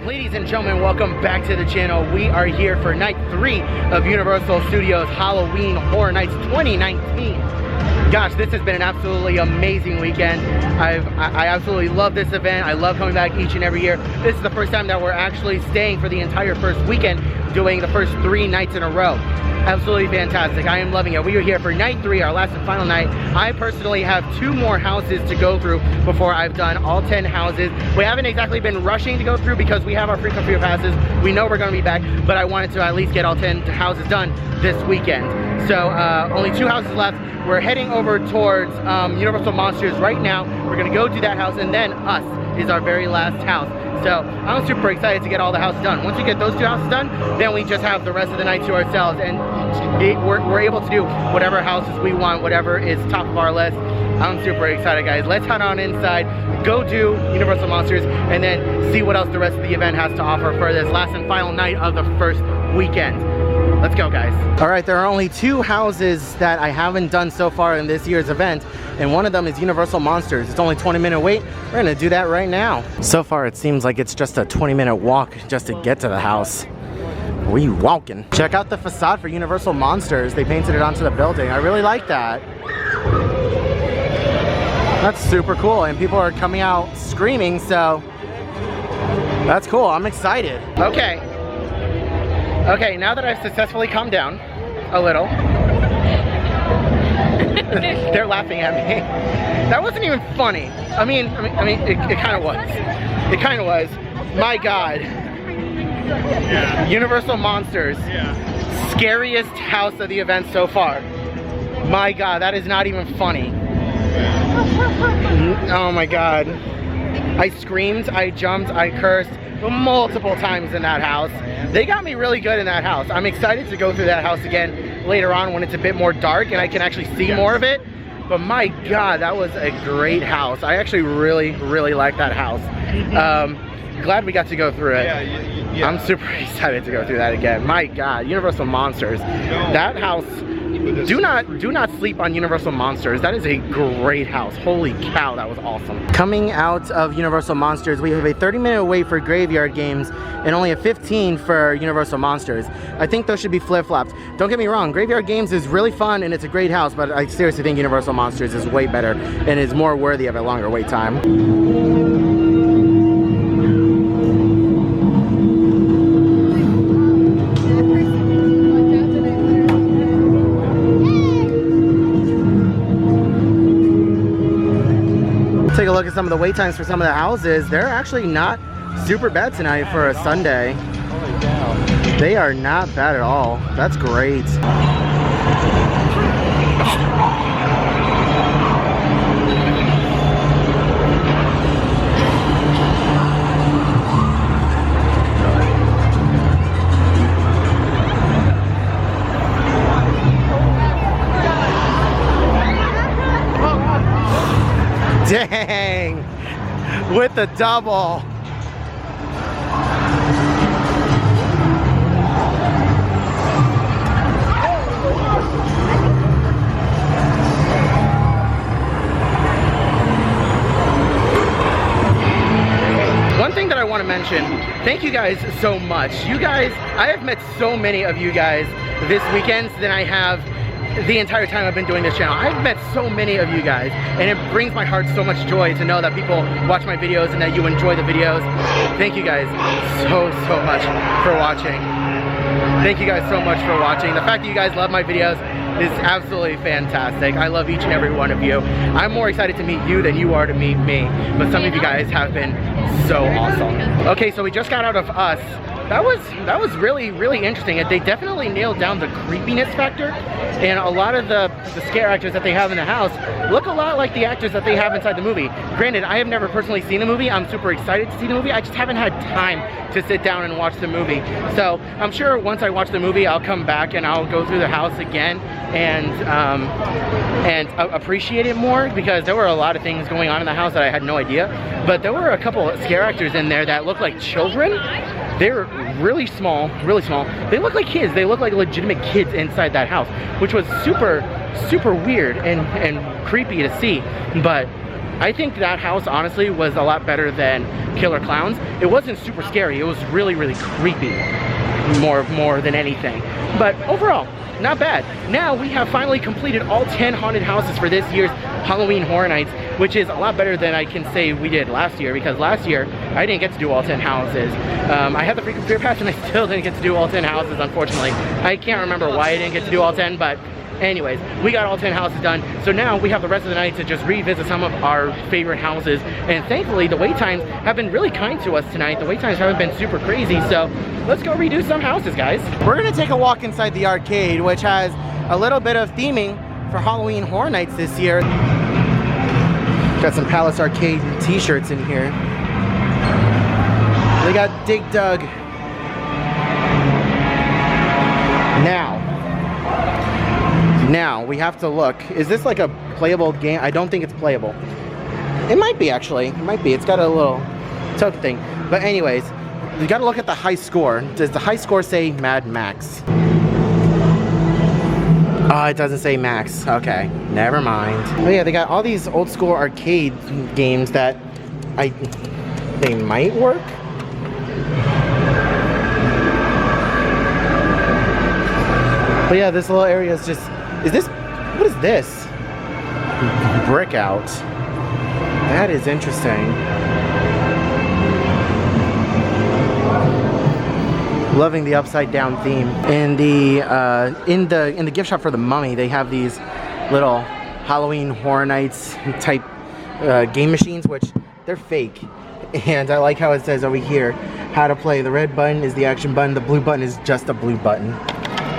Ladies and gentlemen, welcome back to the channel. We are here for night 3 of Universal Studios Halloween Horror Nights 2019. Gosh, this has been an absolutely amazing weekend. I absolutely love this event. I love coming back each and every year. This is the first time that we're actually staying for the entire first weekend, doing the first 3 nights in a row. Absolutely fantastic. I am loving it. We are here for night 3, our last and final night. I personally have 2 more houses to go through before I've done all 10 houses. We haven't exactly been rushing to go through because we have our frequent fear passes. We know we're going to be back, but I wanted to at least get all 10 houses done this weekend. So only 2 houses left. We're heading over towards Universal Monsters right now. We're going to go do that house, and then Us is our very last house. So I'm super excited to get all the houses done. Once we get those 2 houses done, then we just have the rest of the night to ourselves, and we're able to do whatever houses we want, whatever is top of our list. I'm super excited, guys. Let's head on inside, go do Universal Monsters, and then see what else the rest of the event has to offer for this last and final night of the first weekend. Let's go, guys. All right, there are only 2 houses that I haven't done so far in this year's event, and one of them is Universal Monsters. It's only a 20-minute wait. We're gonna do that right now. So far, it seems like it's just a 20-minute walk just to get to the house. We walking. Check out the facade for Universal Monsters. They painted it onto the building. I really like that. That's super cool, and people are coming out screaming, so that's cool. I'm excited. Okay, now that I've successfully calmed down a little. They're laughing at me. That wasn't even funny. I mean, it kind of was. It kind of was. My God. Yeah. Universal Monsters. Yeah. Scariest house of the event so far. My God, that is not even funny. Oh my God. I screamed, I jumped, I cursed multiple times in that house. They got me really good in that house. I'm excited to go through that house again later on when it's a bit more dark and I can actually see more of it. But my God, that was a great house. I actually really like that house. Glad we got to go through it. Yeah. I'm super excited to go through that again. My God, Universal Monsters. That house, do not sleep on Universal Monsters. That is a great house. Holy cow, that was awesome. Coming out of Universal Monsters, we have a 30-minute wait for Graveyard Games and only a 15 for Universal Monsters. I think those should be flip-flopped. Don't get me wrong, Graveyard Games is really fun and it's a great house, but I seriously think Universal Monsters is way better and is more worthy of a longer wait time. Take a look at some of the wait times for some of the houses. They're actually not super bad tonight for a Sunday. They are not bad at all. That's great. Dang, with the double. One thing that I want to mention, thank you guys so much. You guys, I have met so many of you guys this weekend than I have the entire time I've been doing this channel. I've met so many of you guys, and it brings my heart so much joy to know that people watch my videos and that you enjoy the videos. Thank you guys so much for watching. Thank you guys so much for watching. The fact that you guys love my videos is absolutely fantastic. I love each and every one of you. I'm more excited to meet you than you are to meet me, but some of you guys have been so awesome. Okay, so we just got out of Us. That was really interesting. They definitely nailed down the creepiness factor, and a lot of the scare actors that they have in the house look a lot like the actors that they have inside the movie. Granted, I have never personally seen the movie. I'm super excited to see the movie. I just haven't had time to sit down and watch the movie. So I'm sure once I watch the movie, I'll come back and I'll go through the house again and appreciate it more, because there were a lot of things going on in the house that I had no idea. But there were a couple of scare actors in there that looked like children. They're really small, really small. They look like kids. They look like legitimate kids inside that house, which was super weird and creepy to see. But I think that house honestly was a lot better than Killer Clowns. It wasn't super scary, it was really, really creepy, more than anything. But overall, not bad. Now we have finally completed all 10 haunted houses for this year's Halloween Horror Nights, which is a lot better than I can say we did last year, because last year I didn't get to do all 10 houses. I had the frequent fear pass and I still didn't get to do all 10 houses, unfortunately. I can't remember why I didn't get to do all 10, but anyways, we got all 10 houses done. So now we have the rest of the night to just revisit some of our favorite houses. And thankfully, the wait times have been really kind to us tonight. The wait times haven't been super crazy. So let's go redo some houses, guys. We're gonna take a walk inside the arcade, which has a little bit of theming for Halloween Horror Nights this year. Got some Palace Arcade t-shirts in here. They got Dig Dug. Now, we have to look. Is this like a playable game? I don't think it's playable. It might be, actually. It might be. It's got a little token thing. But anyways, we got to look at the high score. Does the high score say Mad Max? Oh, it doesn't say Max. Okay, never mind. Oh yeah, they got all these old school arcade games that they might work. But yeah, this little area is just, what is this? Brick out. That is interesting. Loving the upside down theme. And in the gift shop for the Mummy, they have these little Halloween Horror Nights type game machines, which they're fake. And I like how it says over here how to play. The red button is the action button, the blue button is just a blue button.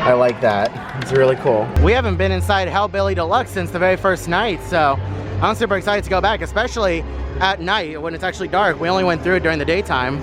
I like that. It's really cool. We haven't been inside Hellbilly Deluxe since the very first night, so I'm super excited to go back, especially at night when it's actually dark. We only went through it during the daytime.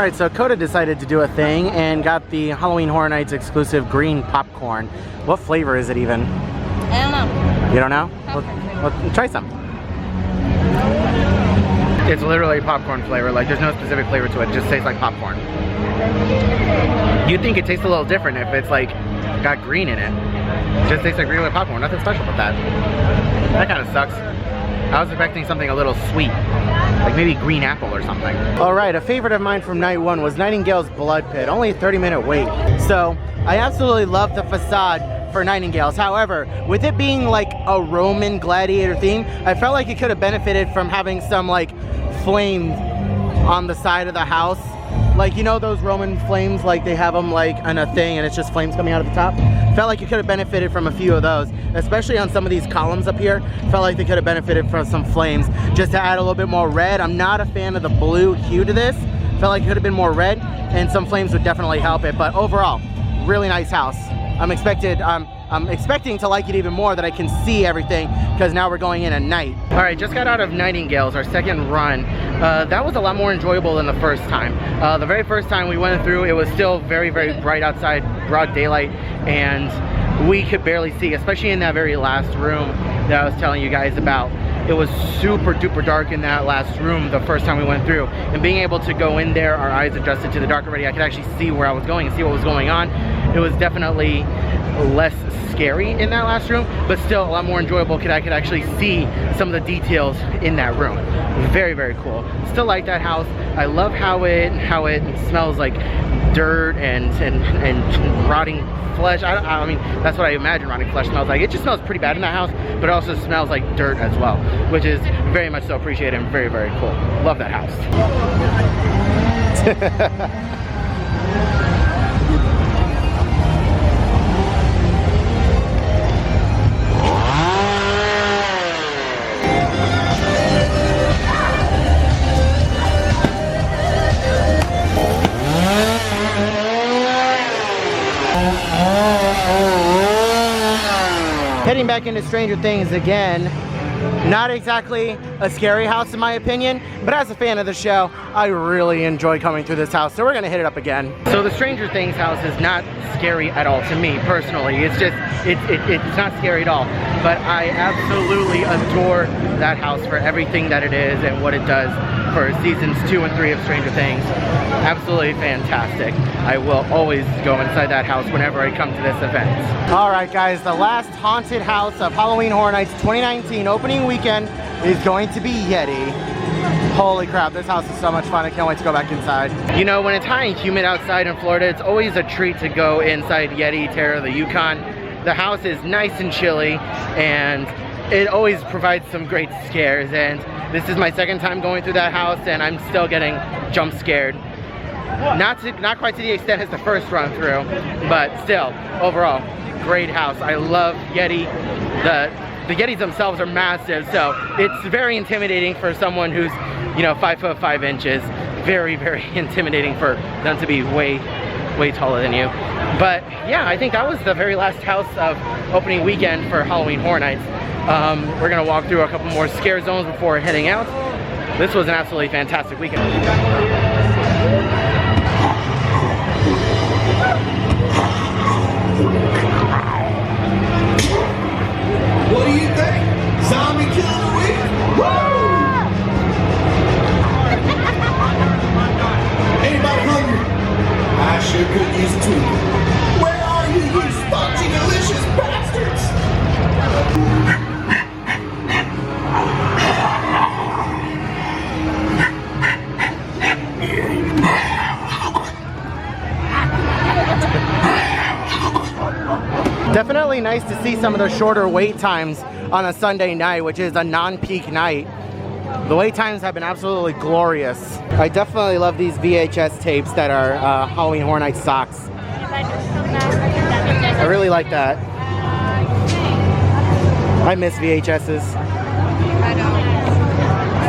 Alright, so Coda decided to do a thing and got the Halloween Horror Nights exclusive green popcorn. What flavor is it even? I don't know. You don't know? Well, try some. It's literally popcorn flavor, like there's no specific flavor to it, it just tastes like popcorn. You'd think it tastes a little different if it's like got green in it. It just tastes like regular popcorn, nothing special about that. That kind of sucks. I was expecting something a little sweet, like maybe green apple or something. All right, a favorite of mine from night one was Nightingales Blood Pit, only a 30-minute wait. So I absolutely love the facade for Nightingales. However, with it being like a Roman gladiator theme, I felt like it could have benefited from having some like flames on the side of the house. Like, you know those Roman flames, like they have them like on a thing and it's just flames coming out of the top? Felt like it could have benefited from a few of those, especially on some of these columns up here. Felt like they could have benefited from some flames just to add a little bit more red. I'm not a fan of the blue hue to this. Felt like it could have been more red and some flames would definitely help it, but overall, really nice house. I'm expecting to like it even more, that I can see everything, because now we're going in at night. All right, just got out of Nightingales, our second run. That was a lot more enjoyable than the first time. The very first time we went through, it was still very, very bright outside, broad daylight, and we could barely see, especially in that very last room that I was telling you guys about. It was super duper dark in that last room the first time we went through, and being able to go in there, our eyes adjusted to the dark already, I could actually see where I was going and see what was going on. It was definitely less scary in that last room, but still a lot more enjoyable because I could actually see some of the details in that room. Very, very cool. Still like that house. I love how it smells like dirt and rotting flesh. I mean, that's what I imagine rotting flesh smells like. It just smells pretty bad in that house, but it also smells like dirt as well, which is very much so appreciated and very, very cool. Love that house. back into Stranger Things again. Not exactly a scary house in my opinion, but as a fan of the show, I really enjoy coming through this house, so we're gonna hit it up again. So the Stranger Things house is not scary at all to me personally. It's just, it's not scary at all, but I absolutely adore that house for everything that it is and what it does for seasons 2 and 3 of Stranger Things. Absolutely fantastic. I will always go inside that house whenever I come to this event. All right guys, the last haunted house of Halloween Horror Nights 2019 opening weekend is going to be Yeti. Holy crap, this house is so much fun. I can't wait to go back inside. You know, when it's hot and humid outside in Florida, it's always a treat to go inside Yeti, Terror of the Yukon. The house is nice and chilly, and it always provides some great scares, and this is my second time going through that house, and I'm still getting jump scared. Not quite to the extent as the first run through, but still, overall, great house. I love Yeti. The Yetis themselves are massive, so it's very intimidating for someone who's, you know, 5 foot 5 inches. Very, very intimidating for them to be way taller than you. But yeah, I think that was the very last house of opening weekend for Halloween Horror Nights. We're gonna walk through a couple more scare zones before heading out. This was an absolutely fantastic weekend. What do you think? Zombie killer week? Woo! Anybody hungry? I sure could use a tweak. Where are you, you spongy, delicious bastards? Definitely nice to see some of the shorter wait times on a Sunday night, which is a non-peak night. The wait times have been absolutely glorious. I definitely love these VHS tapes that are Halloween Horror Nights socks. I really like that. I miss VHSs.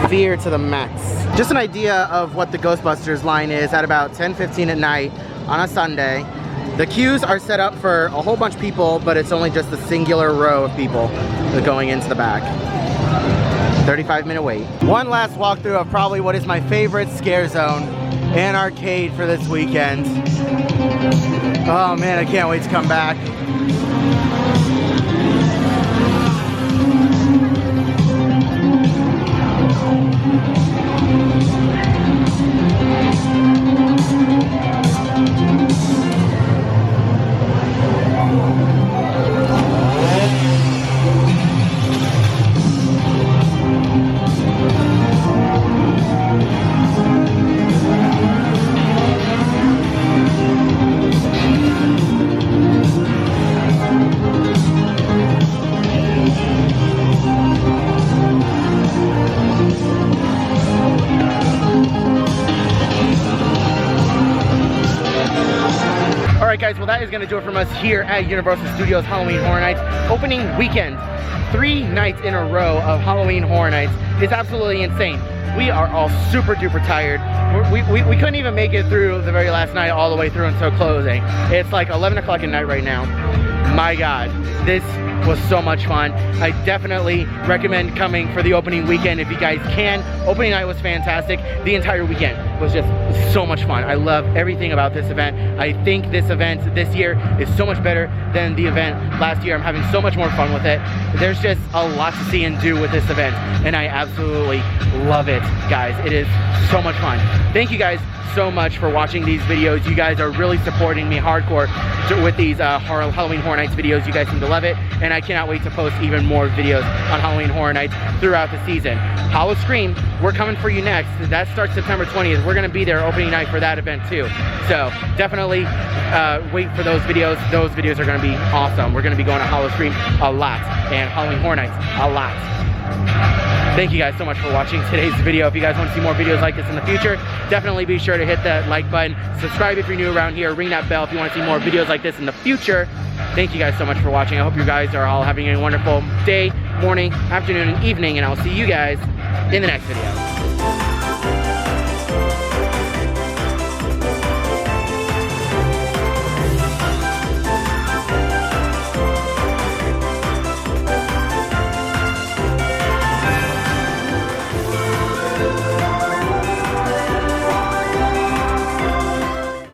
Fear to the max. Just an idea of what the Ghostbusters line is at about 10:15 at night on a Sunday. The queues are set up for a whole bunch of people, but it's only just a singular row of people going into the back. 35-minute wait. One last walkthrough of probably what is my favorite scare zone and arcade for this weekend. Oh man, I can't wait to come back. Guys, well, that is going to do it from us here at Universal Studios Halloween Horror Nights opening weekend. 3 nights in a row of Halloween Horror Nights is absolutely insane. We are all super duper tired. We couldn't even make it through the very last night all the way through until closing. It's like 11 o'clock at night right now. My God, this was so much fun. I definitely recommend coming for the opening weekend if you guys can. Opening night was fantastic. The entire weekend was just so much fun. I love everything about this event. I think this event this year is so much better than the event last year. I'm having so much more fun with it. There's just a lot to see and do with this event, and I absolutely love it, guys. It is so much fun. Thank you guys so much for watching these videos. You guys are really supporting me hardcore with these Halloween Horror Nights videos. You guys seem to love it, and I cannot wait to post even more videos on Halloween Horror Nights throughout the season. Hollow Scream, we're coming for you next. That starts September 20th. We're going to be there opening night for that event too. So definitely wait for those videos. Those videos are going to be awesome. We're going to be going to Hollow Scream a lot and Halloween Horror Nights a lot. Thank you guys so much for watching today's video. If you guys want to see more videos like this in the future, definitely be sure to hit that like button. Subscribe if you're new around here. Ring that bell if you want to see more videos like this in the future. Thank you guys so much for watching. I hope you guys are all having a wonderful day, morning, afternoon, and evening, and I'll see you guys in the next video.